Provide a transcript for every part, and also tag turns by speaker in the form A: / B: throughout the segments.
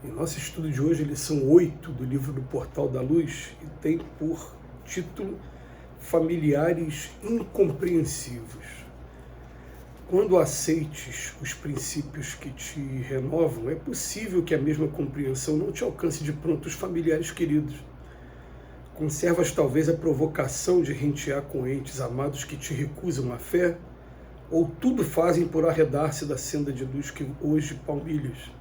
A: Em nosso estudo de hoje, lição 8 do livro do Portal da Luz, e tem por título Familiares Incompreensivos. Quando aceites os princípios que te renovam, é possível que a mesma compreensão não te alcance de pronto os familiares queridos. Conservas talvez a provocação de rentear com entes amados que te recusam a fé, ou tudo fazem por arredar-se da senda de luz que hoje palmilhas.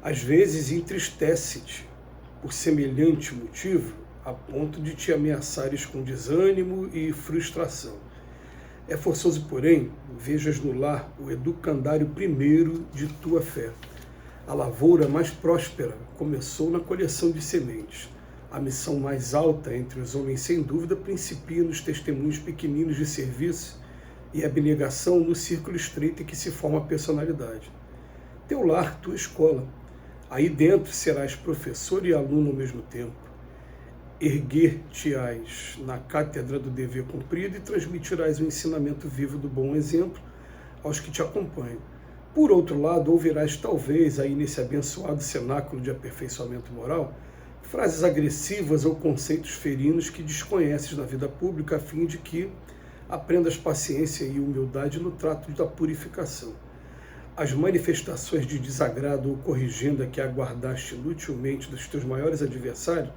A: Às vezes entristece-te por semelhante motivo, a ponto de te ameaçares com desânimo e frustração. É forçoso, porém, vejas no lar o educandário primeiro de tua fé. A lavoura mais próspera começou na coleção de sementes. A missão mais alta entre os homens, sem dúvida, principia nos testemunhos pequeninos de serviço e abnegação no círculo estreito em que se forma a personalidade. Teu lar, tua escola. Aí dentro serás professor e aluno ao mesmo tempo. Erguer-te-ás na cátedra do dever cumprido e transmitirás o ensinamento vivo do bom exemplo aos que te acompanham. Por outro lado, ouvirás talvez aí nesse abençoado cenáculo de aperfeiçoamento moral frases agressivas ou conceitos ferinos que desconheces na vida pública, a fim de que aprendas paciência e humildade no trato da purificação. As manifestações de desagrado ou corrigenda que aguardaste inutilmente dos teus maiores adversários,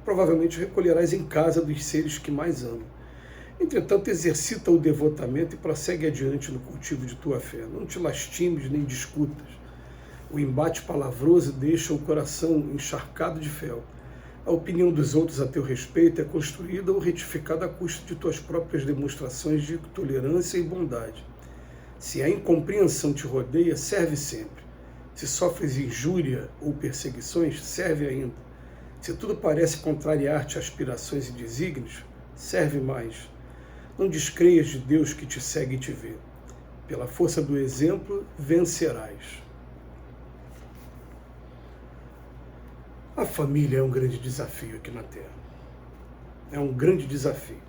A: provavelmente recolherás em casa dos seres que mais amam. Entretanto, exercita o devotamento e prossegue adiante no cultivo de tua fé. Não te lastimes nem discutas. O embate palavroso deixa o coração encharcado de fel. A opinião dos outros a teu respeito é construída ou retificada à custa de tuas próprias demonstrações de tolerância e bondade. Se a incompreensão te rodeia, serve sempre. Se sofres injúria ou perseguições, serve ainda. Se tudo parece contrariar-te aspirações e desígnios, serve mais. Não descreias de Deus que te segue e te vê. Pela força do exemplo, vencerás. A família é um grande desafio aqui na Terra. É um grande desafio.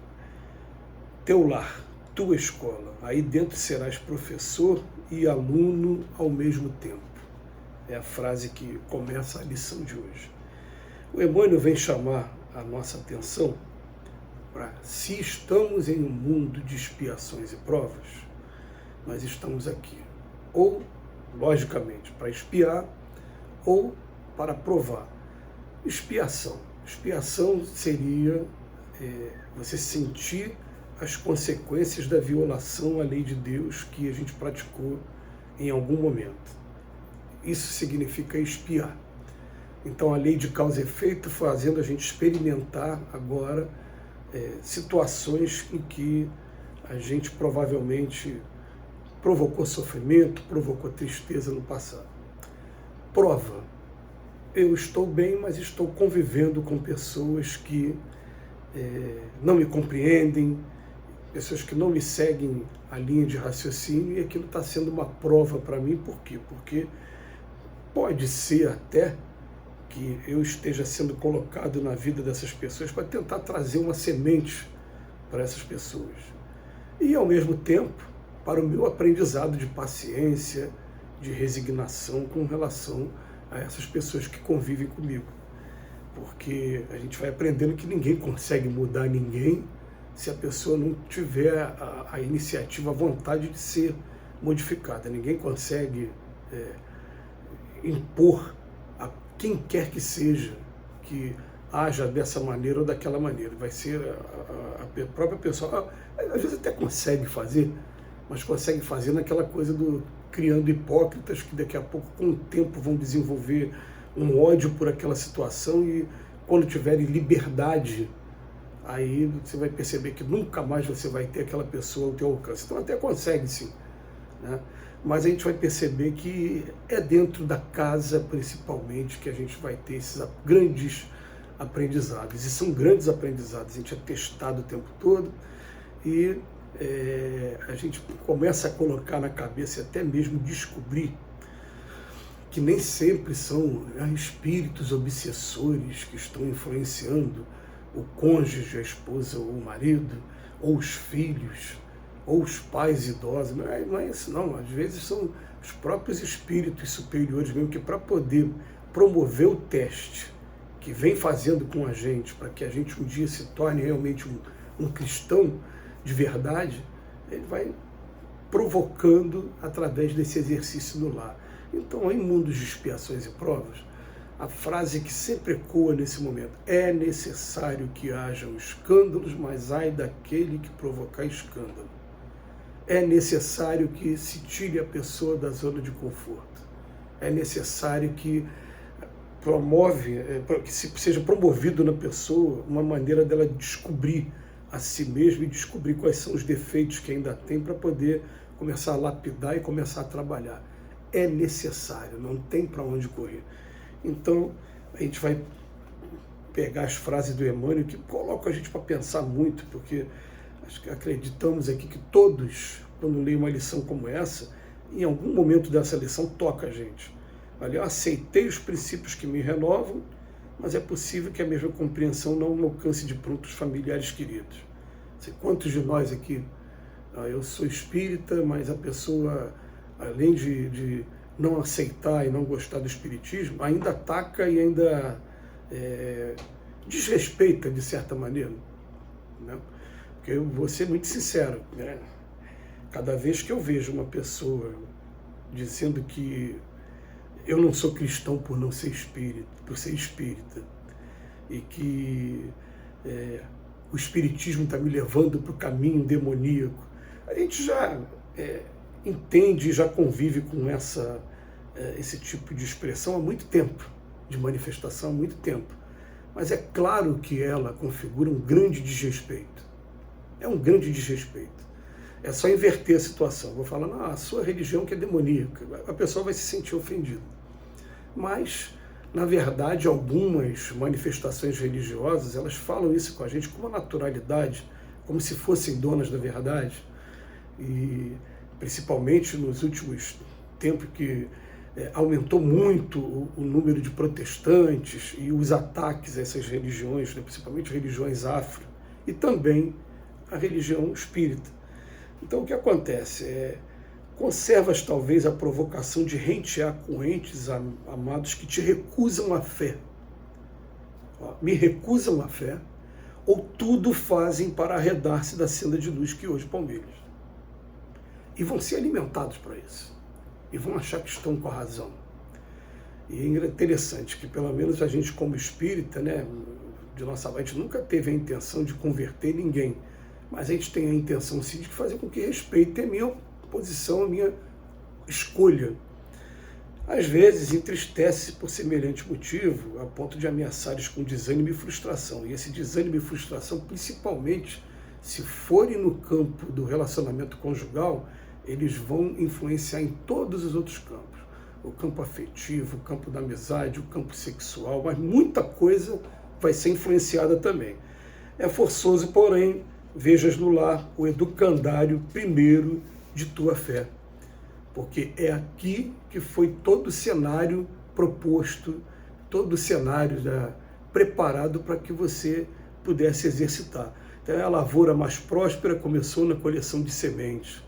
A: Teu lar, tua escola, aí dentro serás professor e aluno ao mesmo tempo. É a frase que começa a lição de hoje. O Emmanuel vem chamar a nossa atenção para, se estamos em um mundo de expiações e provas, nós estamos aqui, ou, logicamente, para expiar, ou para provar. Expiação. Expiação seria você sentir as consequências da violação à lei de Deus que a gente praticou em algum momento. Isso significa expiar. Então a lei de causa e efeito fazendo a gente experimentar agora situações em que a gente provavelmente provocou sofrimento, provocou tristeza no passado. Prova. Eu estou bem, mas estou convivendo com pessoas que não me compreendem, pessoas que não me seguem a linha de raciocínio, e aquilo está sendo uma prova para mim. Por quê? Porque pode ser até que eu esteja sendo colocado na vida dessas pessoas para tentar trazer uma semente para essas pessoas. E, ao mesmo tempo, para o meu aprendizado de paciência, de resignação com relação a essas pessoas que convivem comigo. Porque a gente vai aprendendo que ninguém consegue mudar ninguém se a pessoa não tiver a iniciativa, a vontade de ser modificada. Ninguém consegue impor a quem quer que seja que haja dessa maneira ou daquela maneira. Vai ser a própria pessoa. Às vezes até consegue fazer, mas consegue fazer naquela coisa do criando hipócritas que daqui a pouco, com o tempo, vão desenvolver um ódio por aquela situação, e quando tiverem liberdade, aí você vai perceber que nunca mais você vai ter aquela pessoa ao teu alcance. Então até consegue sim, né? Mas a gente vai perceber que é dentro da casa, principalmente, que a gente vai ter esses grandes aprendizados. E são grandes aprendizados, a gente é testado o tempo todo, e a gente começa a colocar na cabeça e até mesmo descobrir que nem sempre são espíritos obsessores que estão influenciando o cônjuge, a esposa ou o marido, ou os filhos, ou os pais idosos. Não é isso não, às vezes são os próprios espíritos superiores mesmo, que para poder promover o teste que vem fazendo com a gente, para que a gente um dia se torne realmente um cristão de verdade, ele vai provocando através desse exercício no lar. Então, em mundos de expiações e provas, a frase que sempre ecoa nesse momento: é necessário que hajam escândalos, mas ai daquele que provocar escândalo. É necessário que se tire a pessoa da zona de conforto. É necessário que que seja promovido na pessoa uma maneira dela descobrir a si mesma e descobrir quais são os defeitos que ainda tem para poder começar a lapidar e começar a trabalhar. É necessário, não tem para onde correr. Então, a gente vai pegar as frases do Emmanuel que colocam a gente para pensar muito, porque acreditamos aqui que todos, quando leem uma lição como essa, em algum momento dessa lição toca a gente. Olha, eu aceitei os princípios que me renovam, mas é possível que a mesma compreensão não alcance de pronto os familiares queridos. Quantos de nós aqui, eu sou espírita, mas a pessoa, além de não aceitar e não gostar do espiritismo, ainda ataca e ainda desrespeita de certa maneira, né? Porque eu vou ser muito sincero, né? Cada vez que eu vejo uma pessoa dizendo que eu não sou cristão por não ser espírita, por ser espírita, e que o espiritismo está me levando para o caminho demoníaco, a gente já entende, já convive com esse tipo de expressão há muito tempo, de manifestação há muito tempo. Mas é claro que ela configura um grande desrespeito. É um grande desrespeito. É só inverter a situação. Vou falar, a sua religião que é demoníaca. A pessoa vai se sentir ofendida. Mas, na verdade, algumas manifestações religiosas, elas falam isso com a gente com uma naturalidade, como se fossem donas da verdade. E, principalmente nos últimos tempos que aumentou muito o número de protestantes e os ataques a essas religiões, né, principalmente religiões afro, e também a religião espírita. Então, o que acontece? Conservas talvez a provocação de rentear com entes amados que te recusam a fé. Me recusam a fé, ou tudo fazem para arredar-se da senda de luz que hoje palmeiras. E vão ser alimentados para isso. E vão achar que estão com a razão. E é interessante que, pelo menos a gente como espírita, né, de nossa parte, a gente nunca teve a intenção de converter ninguém. Mas a gente tem a intenção, sim, de fazer com que respeitem a minha posição, a minha escolha. Às vezes entristece por semelhante motivo, a ponto de ameaçares com desânimo e frustração. E esse desânimo e frustração, principalmente, se forem no campo do relacionamento conjugal, eles vão influenciar em todos os outros campos. O campo afetivo, o campo da amizade, o campo sexual, mas muita coisa vai ser influenciada também. É forçoso, porém, vejas no lar o educandário primeiro de tua fé. Porque é aqui que foi todo o cenário proposto, todo o cenário preparado para que você pudesse exercitar. Então, a lavoura mais próspera começou na coleção de sementes.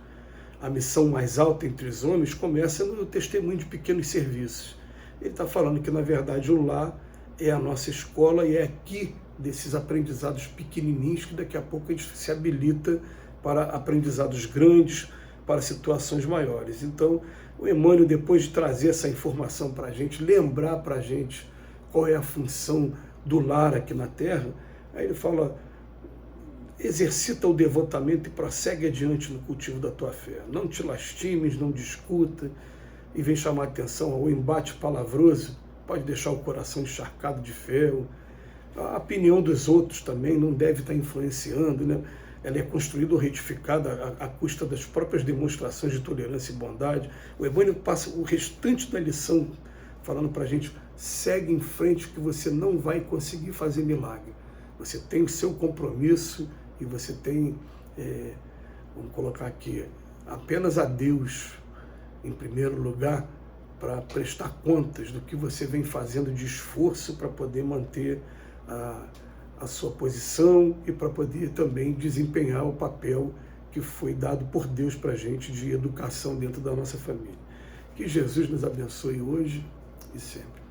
A: A missão mais alta entre os homens começa no testemunho de pequenos serviços. Ele está falando que, na verdade, o lar é a nossa escola e é aqui desses aprendizados pequenininhos que daqui a pouco a gente se habilita para aprendizados grandes, para situações maiores. Então, o Emmanuel, depois de trazer essa informação para a gente, lembrar para a gente qual é a função do lar aqui na Terra, aí ele fala: exercita o devotamento e prossegue adiante no cultivo da tua fé. Não te lastimes, não discuta, e vem chamar a atenção ao embate palavroso, pode deixar o coração encharcado de ferro. A opinião dos outros também não deve estar influenciando, né? Ela é construída ou retificada à custa das próprias demonstrações de tolerância e bondade. O Emmanuel passa o restante da lição falando para a gente: segue em frente que você não vai conseguir fazer milagre. Você tem o seu compromisso e você tem, vamos colocar aqui, apenas a Deus em primeiro lugar para prestar contas do que você vem fazendo de esforço para poder manter a sua posição e para poder também desempenhar o papel que foi dado por Deus para a gente de educação dentro da nossa família. Que Jesus nos abençoe hoje e sempre.